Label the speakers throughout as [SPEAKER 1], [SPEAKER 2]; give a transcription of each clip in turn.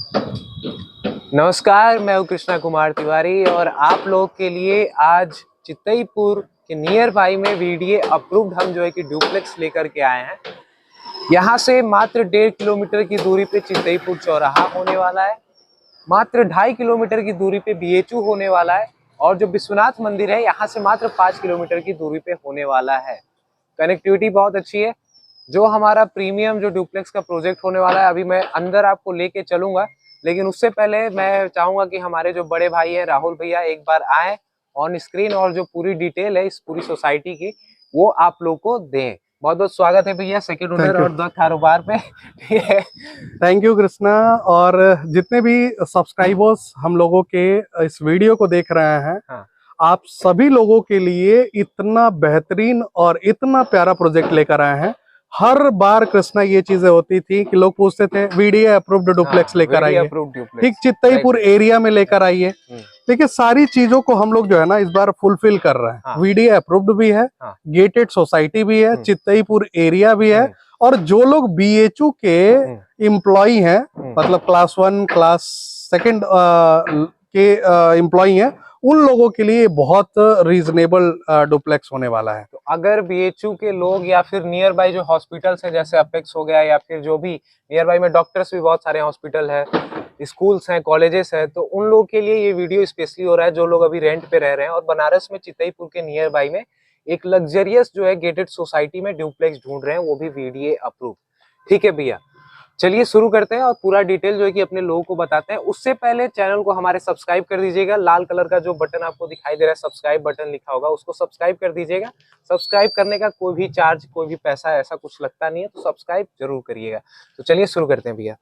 [SPEAKER 1] नमस्कार, मैं हूँ कृष्णा कुमार तिवारी और आप लोग के लिए आज चितईपुर के नियर बाई में वीडीए अप्रूव्ड हम जो है कि डुप्लेक्स लेकर के आए हैं। यहाँ से मात्र 1.5 किलोमीटर की दूरी पे चितईपुर चौराहा होने वाला है, मात्र 2.5 किलोमीटर की दूरी पे बीएचयू होने वाला है और जो विश्वनाथ मंदिर है यहाँ से मात्र 5 किलोमीटर की दूरी पे होने वाला है। कनेक्टिविटी बहुत अच्छी है। जो हमारा प्रीमियम जो डुप्लेक्स का प्रोजेक्ट होने वाला है, अभी मैं अंदर आपको लेके चलूंगा, लेकिन उससे पहले मैं चाहूंगा कि हमारे जो बड़े भाई हैं राहुल भैया एक बार आए ऑन स्क्रीन और जो पूरी डिटेल है इस पूरी सोसाइटी की वो आप लोग को दें। बहुत बहुत स्वागत है भैया सेकंड ओनर और द कारोबार पे।
[SPEAKER 2] Thank you Krishna. और जितने भी सब्सक्राइबर्स हम लोगों के इस वीडियो को देख रहे हैं,
[SPEAKER 1] हाँ।
[SPEAKER 2] आप सभी लोगों के लिए इतना बेहतरीन और इतना प्यारा प्रोजेक्ट लेकर आए हैं। हर बार कृष्णा ये चीजें होती थी कि लोग पूछते थे वीडियो अप्रूव्ड डुप्लेक्स लेकर आइए, ठीक चितईपुर एरिया में लेकर आइए। देखिए सारी चीजों को हम लोग जो है ना इस बार फुलफिल कर रहे हैं।
[SPEAKER 1] हाँ।
[SPEAKER 2] वीडियो अप्रूव्ड भी है, गेटेड सोसाइटी भी है, चितईपुर एरिया भी है और जो लोग बीएचयू के एम्प्लॉई हैं, मतलब क्लास 1 क्लास 2 के एम्प्लॉई हैं, उन लोगों के लिए बहुत रीजनेबल डुप्लेक्स होने वाला है।
[SPEAKER 1] तो अगर बीएचयू के लोग या फिर नियर बाई जो हॉस्पिटल्स हैं जैसे अपेक्स हो गया या फिर जो भी नियर बाई में डॉक्टर्स भी बहुत सारे हॉस्पिटल है, स्कूल्स हैं, कॉलेजेस हैं, तो उन लोगों के लिए ये वीडियो स्पेशली हो रहा है जो लोग अभी रेंट पे रह रहे हैं और बनारस में चितईपुर के नियर बाई में एक लग्जरियस जो है गेटेड सोसाइटी में डुप्लेक्स ढूंढ रहे हैं, वो भी वीडीए अप्रूव। ठीक है भैया, चलिए शुरू करते हैं और पूरा डिटेल जो है कि अपने लोगों को बताते हैं। उससे पहले चैनल को हमारे सब्सक्राइब कर दीजिएगा। लाल कलर का जो बटन आपको दिखाई दे रहा है सब्सक्राइब बटन लिखा होगा, उसको सब्सक्राइब कर दीजिएगा। सब्सक्राइब करने का कोई भी चार्ज कोई भी पैसा ऐसा कुछ लगता नहीं है, तो सब्सक्राइब जरूर करिएगा। तो चलिए शुरू करते हैं भैया।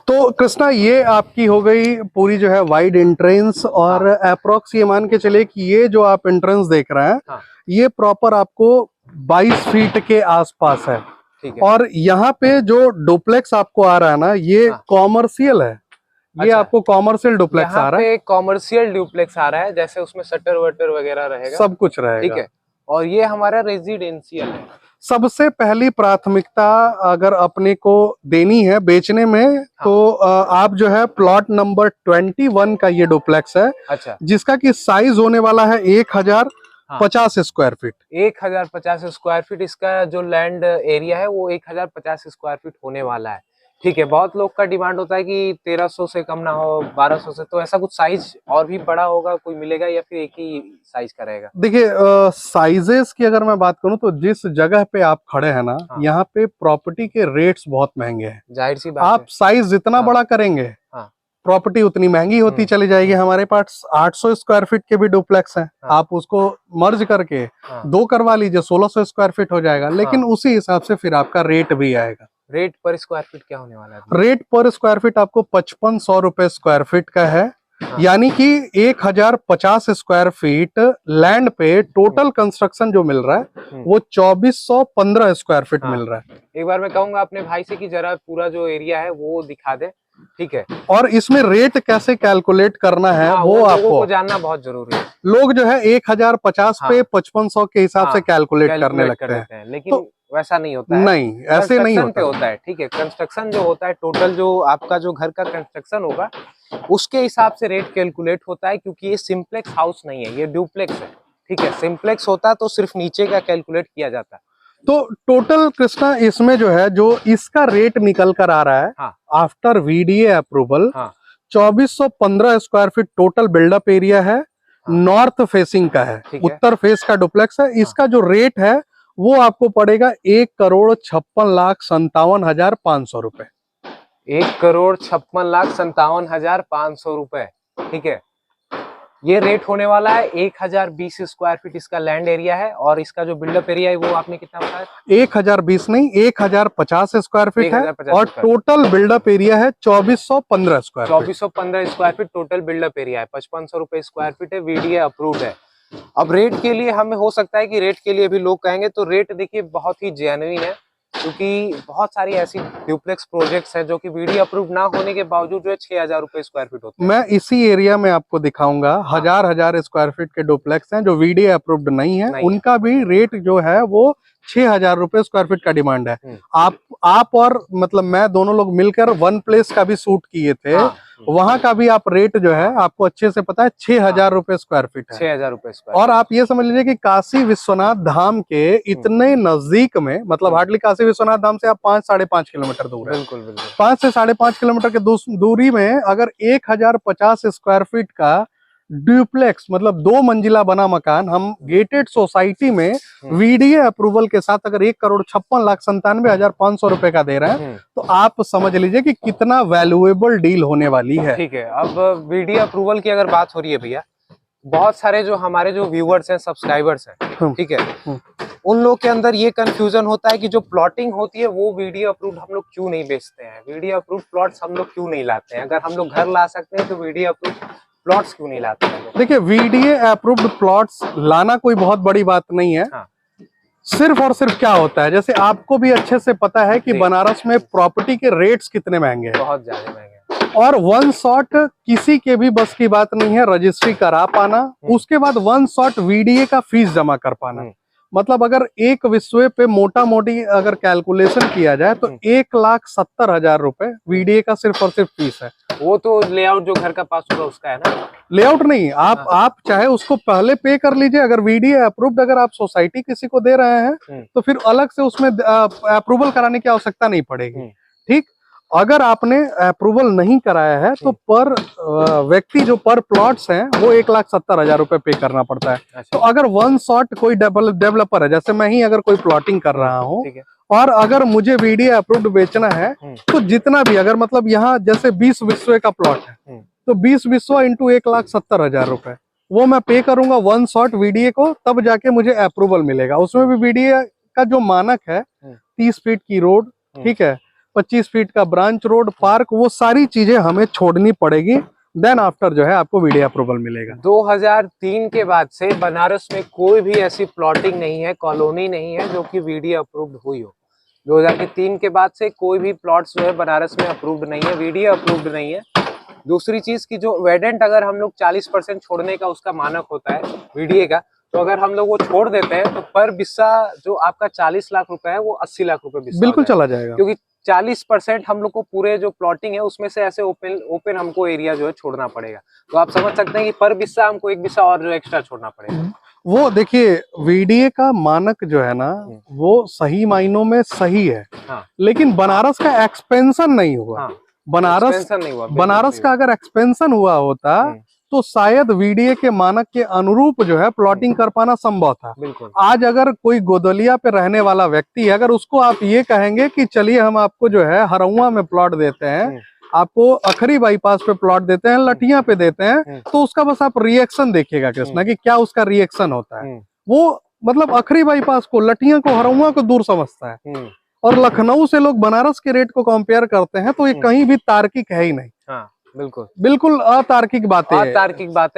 [SPEAKER 2] तो कृष्णा ये आपकी हो गई पूरी जो है वाइड एंट्रेंस और अप्रोक्स ये मान के चले कि ये जो आप एंट्रेंस देख रहे हैं,
[SPEAKER 1] हाँ।
[SPEAKER 2] ये प्रॉपर आपको 22 फीट के आसपास है।
[SPEAKER 1] ठीक है।
[SPEAKER 2] और यहाँ पे जो डुप्लेक्स आपको आ रहा है ना, ये कॉमर्शियल है। ये
[SPEAKER 1] अच्छा,
[SPEAKER 2] आपको कॉमर्शियल डुप्लेक्स आ रहा है।
[SPEAKER 1] कॉमर्शियल डुप्लेक्स आ रहा है, जैसे उसमें शटर वटर वगैरह रहेगा,
[SPEAKER 2] सब कुछ रहेगा।
[SPEAKER 1] ठीक है। और ये हमारा रेजिडेंशियल है।
[SPEAKER 2] सबसे पहली प्राथमिकता अगर अपने को देनी है बेचने में, तो आप जो है प्लॉट नंबर 21 का ये डुप्लेक्स है।
[SPEAKER 1] अच्छा।
[SPEAKER 2] जिसका कि साइज होने वाला है 1050 स्क्वायर फीट।
[SPEAKER 1] 1050 स्क्वायर फीट इसका जो लैंड एरिया है वो 1050 स्क्वायर फीट होने वाला है। ठीक है। बहुत लोग का डिमांड होता है कि 1300 से कम ना हो, 1200 से, तो ऐसा कुछ साइज और भी बड़ा होगा कोई मिलेगा या फिर एक ही साइज का रहेगा?
[SPEAKER 2] देखिए साइजेस की अगर मैं बात करूं तो जिस जगह पे आप खड़े हैं ना, यहाँ पे प्रॉपर्टी के रेट्स बहुत महंगे हैं।
[SPEAKER 1] जाहिर सी बात
[SPEAKER 2] आप साइज जितना बड़ा करेंगे प्रॉपर्टी उतनी महंगी होती चली जाएगी। हमारे पास 800 स्क्वायर फीट के भी डुप्लेक्स हैं। आप उसको मर्ज करके 2 करवा लीजिए, 1600 स्क्वायर फीट हो जाएगा। लेकिन उसी हिसाब से फिर आपका रेट भी आएगा।
[SPEAKER 1] रेट पर स्क्वायर फीट क्या होने वाला है?
[SPEAKER 2] रेट पर स्क्वायर फीट आपको 5500 रुपए स्क्वायर फीट का है। यानी कि 1050 स्क्वायर फीट लैंड पे टोटल कंस्ट्रक्शन जो मिल रहा है वो 2415 स्क्वायर फीट मिल रहा है।
[SPEAKER 1] एक बार मैं कहूंगा अपने भाई से कि जरा पूरा जो एरिया है वो दिखा दे। ठीक है।
[SPEAKER 2] और इसमें रेट कैसे कैलकुलेट करना है वो आपको
[SPEAKER 1] जानना बहुत जरूरी है।
[SPEAKER 2] लोग जो है 1050 पे 5500 के हिसाब से कैलकुलेट करने लगते हैं,
[SPEAKER 1] लेकिन तो वैसा नहीं होता है।
[SPEAKER 2] नहीं, ऐसे नहीं
[SPEAKER 1] होता है। ठीक है। कंस्ट्रक्शन जो होता है, टोटल जो आपका जो घर का कंस्ट्रक्शन होगा उसके हिसाब से रेट कैलकुलेट होता है, क्योंकि ये सिंप्लेक्स हाउस नहीं है, ये डुप्लेक्स है। ठीक है। सिंप्लेक्स होता तो सिर्फ नीचे का कैलकुलेट किया जाता।
[SPEAKER 2] तो टोटल कृष्णा इसमें जो है जो इसका रेट निकल कर आ रहा है after VDA approval, 2415 square feet total buildup area है। नॉर्थ फेसिंग का है, उत्तर फेस का डुप्लेक्स है। इसका जो रेट है वो आपको पड़ेगा 1,56,57,500 रुपए।
[SPEAKER 1] 1,56,57,500 रुपए। ठीक है। ये रेट होने वाला है। 1020 स्क्वायर फीट इसका लैंड एरिया है और इसका जो बिल्डअप एरिया है वो आपने कितना बताया?
[SPEAKER 2] 1020 नहीं, 1050 स्क्वायर फीट है और टोटल बिल्डअप एरिया है 2415 square.
[SPEAKER 1] 2415 square feet total buildup area है। 5500 रुपए स्क्वायर फीट है। वीडीए अप्रूव्ड है। अब रेट के लिए हमें हो सकता है कि रेट के लिए भी लोग कहेंगे, तो रेट देखिए बहुत ही जेन्युइन है। क्योंकि बहुत सारी ऐसी ड्यूप्लेक्स प्रोजेक्ट्स हैं जो कि वीडी अप्रूव ना होने के बावजूद जो है 6,000 रुपए स्क्वायर फीट होते हैं।
[SPEAKER 2] मैं इसी एरिया में आपको दिखाऊंगा, हजार स्क्वायर फीट के डुप्लेक्स हैं जो वीडी अप्रूव्ड नहीं है, उनका भी रेट जो है वो 6,000 रुपए स्क्वायर फीट का डिमांड है। आप और मतलब मैं दोनों लोग मिलकर वन प्लेस का भी शूट किए थे, वहां का भी आप रेट जो है आपको अच्छे से पता है 6,000 रुपए स्क्वायर फीट है।
[SPEAKER 1] 6,000 रुपए स्क्वायर।
[SPEAKER 2] और आप ये समझ लीजिए कि काशी विश्वनाथ धाम के इतने नजदीक में, मतलब हार्डली काशी विश्वनाथ धाम से आप 5-5.5 किलोमीटर दूर है।
[SPEAKER 1] बिल्कुल बिल्कुल
[SPEAKER 2] 5 से 5.5 किलोमीटर के दूरी में अगर 1050 स्क्वायर फीट का ड्यूप्लेक्स मतलब 2 मंजिला बना मकान हम गेटेड सोसाइटी में वीडीए अप्रूवल के साथ अगर 1,56,97,500 रुपए का दे रहे हैं, तो आप समझ लीजिए कि कितना वैल्यूएबल डील होने वाली है।
[SPEAKER 1] ठीक है, अब वीडीए अप्रूवल की अगर बात हो रही है भैया, बहुत सारे जो हमारे जो व्यूअर्स हैं, सब्सक्राइबर्स हैं, ठीक है, उन लोग के अंदर ये कंफ्यूजन होता है कि जो प्लॉटिंग होती है वो वीडियो अप्रूव्ड हम लोग क्यों नहीं बेचते हैं, वीडियो अप्रूव्ड प्लॉट्स हम लोग क्यों नहीं लाते हैं, अगर हम लोग घर ला सकते हैं तो वीडियो अप्रूव्ड प्लॉट्स क्यों नहीं लाते हैं।
[SPEAKER 2] देखिए, वीडीए अप्रूव्ड प्लॉट्स लाना कोई बहुत बड़ी बात नहीं है। सिर्फ और सिर्फ क्या होता है, जैसे आपको भी अच्छे से पता है कि बनारस में प्रॉपर्टी के रेट्स कितने महंगे हैं,
[SPEAKER 1] बहुत ज्यादा महंगे,
[SPEAKER 2] और वन शॉट किसी के भी बस की बात नहीं है रजिस्ट्री करा पाना, उसके बाद वन शॉट वीडीए का फीस जमा कर पाना। मतलब अगर एक विषय पे मोटा मोटी अगर कैलकुलेशन किया जाए तो 1,70,000 रुपए वीडीए का सिर्फ और सिर्फ फीस है।
[SPEAKER 1] वो तो लेआउट जो घर का पास होगा उसका है ना,
[SPEAKER 2] लेआउट नहीं, आप चाहे उसको पहले पे कर लीजिए। अगर वीडीए अप्रूव्ड अगर आप सोसाइटी किसी को दे रहे हैं तो फिर अलग से उसमें अप्रूवल कराने की आवश्यकता नहीं पड़ेगी। ठीक, अगर आपने अप्रूवल नहीं कराया है तो पर व्यक्ति जो पर प्लॉट्स हैं वो 1,70,000 रुपए पे करना पड़ता है। तो अगर वन शॉट कोई डेवलपर है, जैसे मैं ही अगर कोई प्लॉटिंग कर रहा हूँ और अगर मुझे वीडीए अप्रूव्ड बेचना है, तो जितना भी अगर मतलब यहाँ जैसे 20 विश्व का प्लॉट है तो 20 विश्व इंटू 1,70,000 रुपए वो मैं पे करूंगा वन शॉट वीडीए को, तब जाके मुझे अप्रूवल मिलेगा। उसमें भी वीडीए का जो मानक है 30 फीट की रोड, ठीक है, 25 फीट का ब्रांच रोड, पार्क, वो सारी चीजें हमें छोड़नी पड़ेगी। देन आफ्टर जो है आपको वीडीए अप्रूवल मिलेगा।
[SPEAKER 1] 2003 के बाद से बनारस में कोई भी ऐसी प्लॉटिंग नहीं है, कॉलोनी नहीं है जो कि वीडीए अप्रूव्ड हुई हो। 2003 के बाद से कोई भी प्लॉट्स जो है बनारस में अप्रूव्ड नहीं है, वीडीए अप्रूव्ड नहीं है। दूसरी चीज की जो वेडेंट अगर हम लोग 40% छोड़ने का उसका मानक होता है वीडीए का, तो अगर हम लोग वो छोड़ देते हैं तो पर बिस्सा जो आपका 40 लाख रुपए है वो 80 लाख रुपए बिस्सा
[SPEAKER 2] बिल्कुल चला जाएगा,
[SPEAKER 1] क्योंकि 40% हम लोग को पूरे जो प्लॉटिंग है उसमें से ऐसे ओपन हमको एरिया जो है छोड़ना पड़ेगा। तो आप समझ सकते हैं कि पर बिस्सा हमको एक बिस्सा और जो एक्स्ट्रा छोड़ना पड़ेगा।
[SPEAKER 2] वो देखिए, वीडीए का मानक जो है ना वो सही मायनों में सही है, लेकिन बनारस का एक्सपेंशन नहीं हुआ। बनारस का अगर एक्सपेंशन हुआ होता तो शायद वीडीए के मानक के अनुरूप जो है प्लॉटिंग कर पाना संभव था। आज अगर कोई गोदलिया पे रहने वाला व्यक्ति है, अगर उसको आप ये कहेंगे कि चलिए हम आपको जो है हरौआ में प्लॉट देते हैं, आपको अखरी बाईपास पे प्लॉट देते हैं, लठिया पे देते हैं, तो उसका बस आप रिएक्शन देखिएगा कृष्णा कि क्या उसका रिएक्शन होता है। वो मतलब अखरी बाईपास को, लठिया को, हरौआ को दूर समझता है, और लखनऊ से लोग बनारस के रेट को कंपेयर करते हैं तो ये कहीं भी तार्किक है ही नहीं। बिल्कुल अतार्किक बातें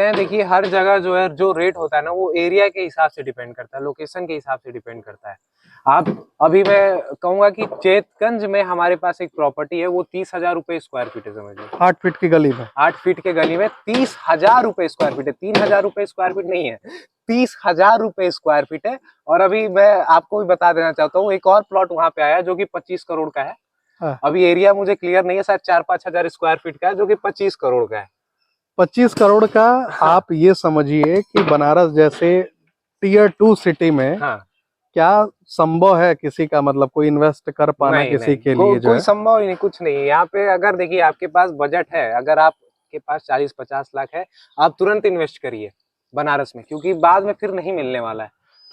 [SPEAKER 2] हैं।
[SPEAKER 1] देखिए, हर जगह जो है जो रेट होता है ना वो एरिया के हिसाब से डिपेंड करता है, लोकेशन के हिसाब से डिपेंड करता है। आप अभी मैं कहूंगा कि चेतगंज में हमारे पास एक प्रॉपर्टी है, वो 30,000 रुपए स्क्वायर फीट है, समझिए
[SPEAKER 2] 8 फीट की गली में,
[SPEAKER 1] 8 फीट के गली में 30,000 रुपए स्क्वायर फीट है। 3,000 रुपए स्क्वायर फीट नहीं है, 30,000 रुपए स्क्वायर फीट है। और अभी मैं आपको भी बता देना चाहता हूँ, एक और प्लॉट वहां पे आया जो कि 25 करोड़ का है। अभी एरिया मुझे क्लियर नहीं है, शायद 4-5 हजार स्क्वायर फीट का है, जो कि 25 करोड़ का है।
[SPEAKER 2] 25 करोड़ का। आप ये समझिए कि बनारस जैसे टियर 2 सिटी में क्या संभव है किसी का मतलब कोई इन्वेस्ट कर पाना किसी के लिए?
[SPEAKER 1] कोई संभव ही नहीं, कुछ नहीं है यहाँ पे। अगर देखिए आपके पास बजट है, अगर आपके पास 40-50 लाख है, आप तुरंत इन्वेस्ट करिए बनारस में, क्योंकि बाद में फिर नहीं मिलने वाला है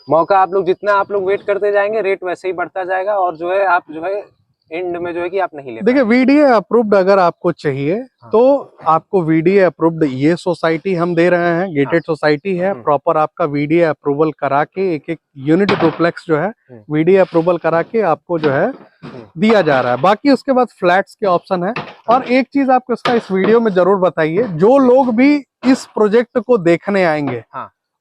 [SPEAKER 1] मौका। आप लोग जितना आप लोग वेट करते जाएंगे, रेट वैसे ही बढ़ता जाएगा, और जो है आप जो है एंड में जो है कि आप नहीं ले।
[SPEAKER 2] देखिए, वीडीए अप्रूव्ड अगर आपको चाहिए तो आपको वीडीए अप्रूव्ड ये सोसाइटी हम दे रहे हैं, गेटेड सोसाइटी है, प्रॉपर आपका वीडीए अप्रूवल करा के एक यूनिट डुप्लेक्स जो है वीडीए अप्रूवल करा के आपको जो है दिया जा रहा है। बाकी उसके बाद फ्लैट्स के ऑप्शन है। और एक चीज आपको इसका इस वीडियो में जरूर बताइए, जो लोग भी इस प्रोजेक्ट को देखने आएंगे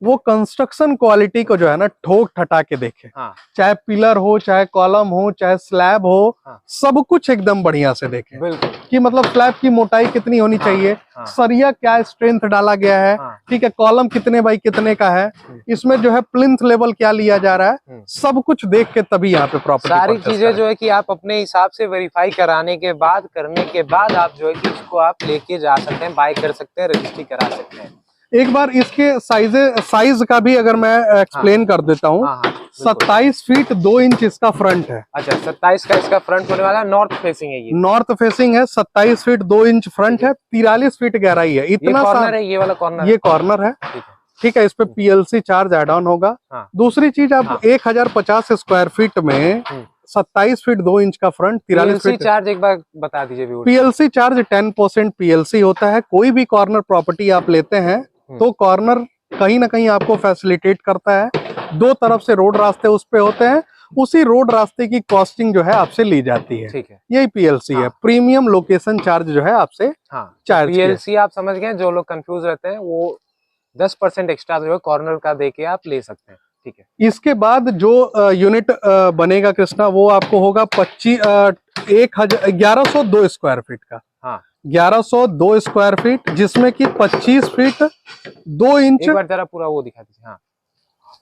[SPEAKER 2] वो कंस्ट्रक्शन क्वालिटी को जो है ना ठोक ठटा के देखे।
[SPEAKER 1] हाँ।
[SPEAKER 2] चाहे पिलर हो, चाहे कॉलम हो, चाहे स्लैब हो,
[SPEAKER 1] हाँ।
[SPEAKER 2] सब कुछ एकदम बढ़िया से देखे।
[SPEAKER 1] बिल्कुल।
[SPEAKER 2] कि मतलब स्लैब की मोटाई कितनी होनी चाहिए, सरिया क्या स्ट्रेंथ डाला गया है, ठीक है, कॉलम कितने बाई कितने का है, इसमें जो है प्लिंथ लेवल क्या लिया जा रहा है, सब कुछ देख के तभी यहाँ पे प्रॉपर्टी
[SPEAKER 1] सारी चीजें जो है कि आप अपने हिसाब से वेरीफाई कराने के बाद, करने के बाद आप जो है कि इसको आप लेके जा सकते हैं, बाय कर सकते हैं, रजिस्ट्री करा सकते हैं।
[SPEAKER 2] एक बार इसके साइज का भी अगर मैं एक्सप्लेन कर देता हूँ। 27 फीट 2 इंच इसका फ्रंट है।
[SPEAKER 1] अच्छा, 27 का इसका फ्रंट होने वाला है। नॉर्थ फेसिंग है ये।
[SPEAKER 2] नॉर्थ फेसिंग है, 27 फीट 2 इंच फ्रंट है, 43 फीट गहराई है। इतना
[SPEAKER 1] कॉर्नर है, ये वाला कॉर्नर,
[SPEAKER 2] ये कॉर्नर है, ठीक है। इस पे PLC चार्ज ऐड ऑन होगा। दूसरी चीज, आप 1050 स्क्वायर फीट में 27 फीट 2 इंच का फ्रंट, 43 फीट
[SPEAKER 1] चार्ज एक बार बता दीजिए।
[SPEAKER 2] PLC चार्ज 10% PLC होता है। कोई भी कॉर्नर प्रॉपर्टी आप लेते हैं तो कॉर्नर कहीं ना कहीं आपको फैसिलिटेट करता है। 2 तरफ से रोड रास्ते उस पे होते हैं, उसी रोड रास्ते की कॉस्टिंग जो है आपसे ली जाती है।
[SPEAKER 1] ठीक है,
[SPEAKER 2] यही PLC है। प्रीमियम लोकेशन चार्ज जो है आपसे चार्ज।
[SPEAKER 1] PLC आप समझ गए। जो लोग कंफ्यूज रहते हैं वो 10% एक्स्ट्रा जो है कॉर्नर का देके आप ले सकते हैं। ठीक है।
[SPEAKER 2] इसके बाद जो यूनिट बनेगा कृष्णा, वो आपको होगा 1102 स्क्वायर फीट का। 1102 स्क्वायर फीट, जिसमें कि 25 फीट 2 इंच
[SPEAKER 1] एक बार जरा पूरा वो दिखा दीजिए।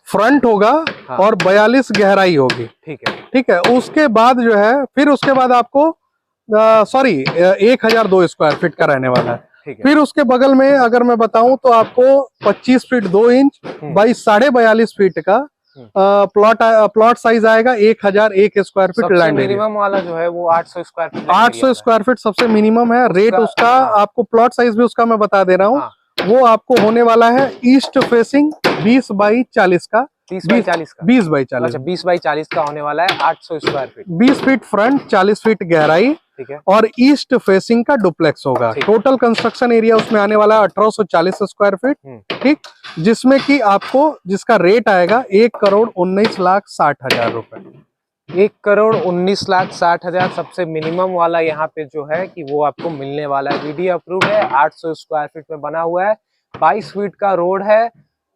[SPEAKER 2] फ्रंट होगा और 42 गहराई होगी।
[SPEAKER 1] ठीक है,
[SPEAKER 2] ठीक है। उसके बाद जो है, फिर उसके बाद आपको 1002 स्क्वायर फीट का रहने वाला है। फिर उसके बगल में अगर मैं बताऊं तो आपको 25 फीट 2 इंच बाई 42.5 फीट का प्लॉट साइज आएगा। 1001 square feet land area.
[SPEAKER 1] Minimum वाला जो है वो 800 स्क्वायर फीट।
[SPEAKER 2] 800 स्क्वायर फीट सबसे मिनिमम है। रेट उसका आपको, प्लॉट साइज भी उसका मैं बता दे रहा हूँ। वो आपको होने वाला है ईस्ट फेसिंग 20 बाई 40 का।
[SPEAKER 1] 20 बाई 40 का।
[SPEAKER 2] 20 बाई 40।
[SPEAKER 1] अच्छा, 20 बाई 40 का होने वाला है। 800 square feet.
[SPEAKER 2] 20 feet front, 40 feet गहराई।
[SPEAKER 1] ठीक है।
[SPEAKER 2] और ईस्ट फेसिंग का डुप्लेक्स होगा। टोटल कंस्ट्रक्शन एरिया उसमें आने वाला है 1840 स्क्वायर फीट। ठीक, जिसमें कि आपको, जिसका रेट आएगा 1,19,60,000 रुपए।
[SPEAKER 1] 1,19,60,000 सबसे मिनिमम वाला यहाँ पे जो है कि वो आपको मिलने वाला है। VDA अप्रूव है। 800 स्क्वायर फीट में बना हुआ है। 22 फीट का रोड है।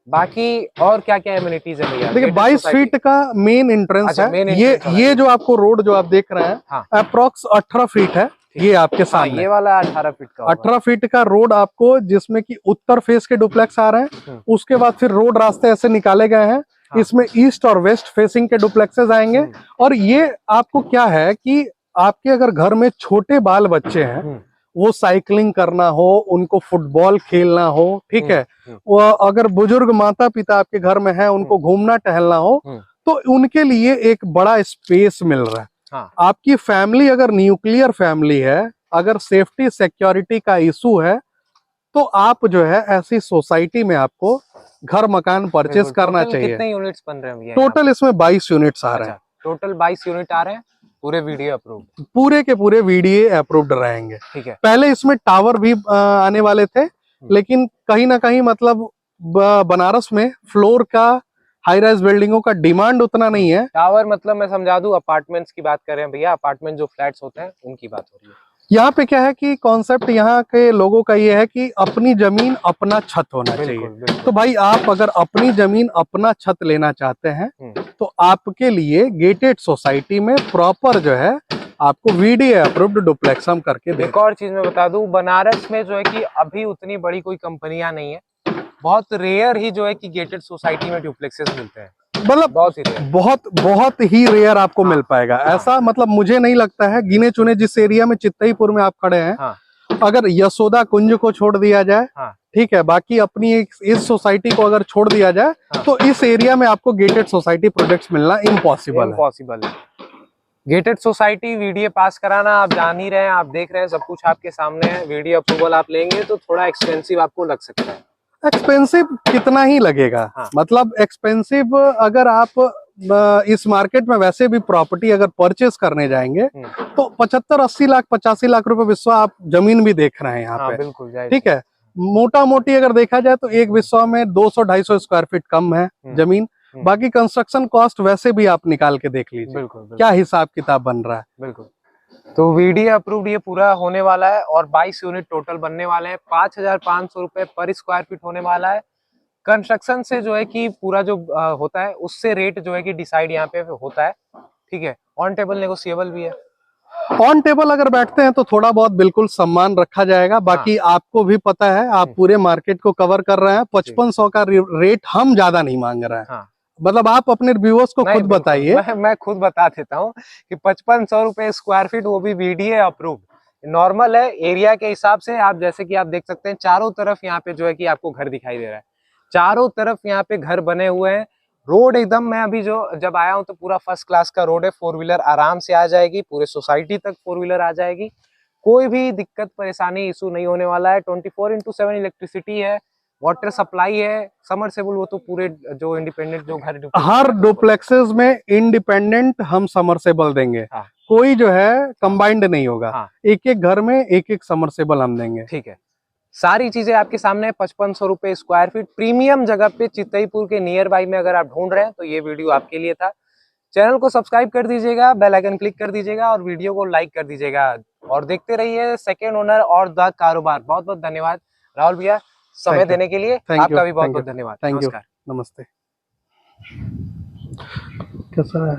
[SPEAKER 1] बाकी और क्या क्या एमिनिटीज है भैया?
[SPEAKER 2] देखिए, 22 फीट का मेन एंट्रेंस है। ये जो आपको रोड जो आप देख रहे हैं, अप्रोक्स 18 फीट है। ये आपके सामने
[SPEAKER 1] ये वाला 18 फीट का
[SPEAKER 2] 18 फीट का रोड आपको, जिसमें कि उत्तर फेस के डुप्लेक्स आ रहे हैं। उसके बाद फिर रोड रास्ते ऐसे निकाले गए हैं। इसमें ईस्ट और वेस्ट फेसिंग के डुप्लेक्सेस आएंगे। और ये आपको क्या है कि आपके अगर घर में छोटे बाल बच्चे हैं, वो साइकिलिंग करना हो, उनको फुटबॉल खेलना हो, ठीक है, वो अगर बुजुर्ग माता पिता आपके घर में है, उनको घूमना टहलना हो, तो उनके लिए एक बड़ा स्पेस मिल रहा है। आपकी फैमिली अगर न्यूक्लियर फैमिली है, अगर सेफ्टी सिक्योरिटी का इशू है, तो आप जो है ऐसी सोसाइटी में आपको घर मकान परचेस करना चाहिए।
[SPEAKER 1] कितने यूनिट्स बन रहे हैं?
[SPEAKER 2] टोटल इसमें 22 यूनिट्स आ रहे हैं।
[SPEAKER 1] टोटल 22 यूनिट आ रहे हैं। पूरे VDA अप्रूव्ड,
[SPEAKER 2] पूरे के पूरे VDA अप्रूव्ड रहेंगे।
[SPEAKER 1] ठीक है।
[SPEAKER 2] पहले इसमें टावर भी आने वाले थे, लेकिन कहीं ना कहीं मतलब बनारस में फ्लोर का, हाई राइज बिल्डिंगों का डिमांड उतना नहीं है।
[SPEAKER 1] टावर मतलब मैं समझा दूं, अपार्टमेंट्स की बात कर रहे हैं भैया। अपार्टमेंट जो फ्लैट्स होते हैं उनकी बात हो रही है।
[SPEAKER 2] यहाँ पे क्या है कि कॉन्सेप्ट यहाँ के लोगों का ये है कि अपनी जमीन अपना छत होना चाहिए। तो भाई, आप अगर अपनी जमीन अपना छत लेना चाहते हैं तो आपके लिए गेटेड सोसाइटी में प्रॉपर जो है आपको VDA अप्रूव्ड डुप्लेक्स हम करके दें।
[SPEAKER 1] एक और चीज मैं बता दूं, बनारस में जो है कि अभी उतनी बड़ी कोई कंपनियां नहीं है। बहुत रेयर ही जो है कि गेटेड सोसाइटी में डुप्लेक्सेस मिलते हैं।
[SPEAKER 2] मतलब बहुत ही रेयर आपको मिल पाएगा। ऐसा मतलब मुझे नहीं लगता है। गिने चुने जिस एरिया में, चित्तईपुर में आप खड़े हैं, अगर यशोदा कुंज को छोड़ दिया जाए, ठीक है, बाकी अपनी इस सोसाइटी को अगर छोड़ दिया जाए, तो इस एरिया में आपको गेटेड सोसाइटी प्रोजेक्ट्स मिलना इम्पॉसिबल है।
[SPEAKER 1] गेटेड सोसाइटी VDA पास कराना, आप जान ही रहे हैं, आप देख रहे हैं, सब कुछ आपके सामने है। VDA अप्रूवल आप लेंगे तो थोड़ा एक्सपेंसिव आपको लग सकता है।
[SPEAKER 2] एक्सपेंसिव कितना ही लगेगा? मतलब एक्सपेंसिव अगर आप इस मार्केट में वैसे भी प्रॉपर्टी अगर परचेस करने जाएंगे तो 75-80 लाख 85 लाख रुपए विश्वा आप जमीन भी देख रहे हैं यहाँ पे।
[SPEAKER 1] बिल्कुल,
[SPEAKER 2] ठीक है। मोटा मोटी अगर देखा जाए तो एक विश्वा में 200-250 स्क्वायर फीट कम है जमीन। बाकी कंस्ट्रक्शन कॉस्ट वैसे भी आप निकाल के देख लीजिए क्या हिसाब किताब बन रहा है।
[SPEAKER 1] बिल्कुल। तो VDA अप्रूव्ड ये पूरा होने वाला है और 22 यूनिट टोटल बनने वाले हैं। 5,500 रुपए पर स्क्वायर फीट होने वाला है। कंस्ट्रक्शन से जो है कि पूरा जो होता है उससे रेट जो है कि डिसाइड यहाँ पे होता है, ठीक है। ऑन टेबल नेगोशिएबल भी है।
[SPEAKER 2] ऑन टेबल अगर बैठते हैं तो थोड़ा बहुत बिल्कुल सम्मान रखा जाएगा, बाकी आपको भी पता है आप पूरे मार्केट को कवर कर रहे हैं। 5500 का रेट हम ज्यादा नहीं मांग रहे हैं।
[SPEAKER 1] हाँ।
[SPEAKER 2] मतलब आप अपने व्यूअर्स को खुद बताइए।
[SPEAKER 1] मैं खुद बता देता हूँ कि 5500 रुपए स्क्वायर फीट, वो भी बीडीए अप्रूव्ड, नॉर्मल है। एरिया के हिसाब से आप जैसे कि आप देख सकते हैं चारों तरफ यहाँ पे जो है कि आपको घर दिखाई दे रहा है, चारों तरफ यहाँ पे घर बने हुए हैं। रोड एकदम, मैं अभी जब आया हूँ तो पूरा फर्स्ट क्लास का रोड है, 4 व्हीलर आराम से आ जाएगी, पूरे सोसाइटी तक 4 व्हीलर आ जाएगी, कोई भी दिक्कत परेशानी इशू नहीं होने वाला है। 24/7 इलेक्ट्रिसिटी है, वाटर सप्लाई है, समरसेबल, वो तो पूरे जो इंडिपेंडेंट जो घर
[SPEAKER 2] हर डुप्लेक्सेस में इंडिपेंडेंट हम समरसेबल देंगे।
[SPEAKER 1] हाँ। कोई
[SPEAKER 2] जो है कंबाइंड नहीं होगा।
[SPEAKER 1] हाँ।
[SPEAKER 2] एक एक घर में एक एक समरसेबल हम देंगे।
[SPEAKER 1] ठीक है, सारी चीजें आपके सामने। 5500 रुपए स्क्वायर फीट, प्रीमियम जगह पे चितईपुर के नियर बाई में अगर आप ढूंढ रहे हैं तो ये वीडियो आपके लिए था। चैनल को सब्सक्राइब कर दीजिएगा, बेल आइकन क्लिक कर दीजिएगा और वीडियो को लाइक कर दीजिएगा और देखते रहिए सेकंड ओनर और द कारोबार। बहुत बहुत धन्यवाद राहुल भैया समय देने के लिए। आपका भी बहुत बहुत धन्यवाद।
[SPEAKER 2] नमस्ते। कैसा है?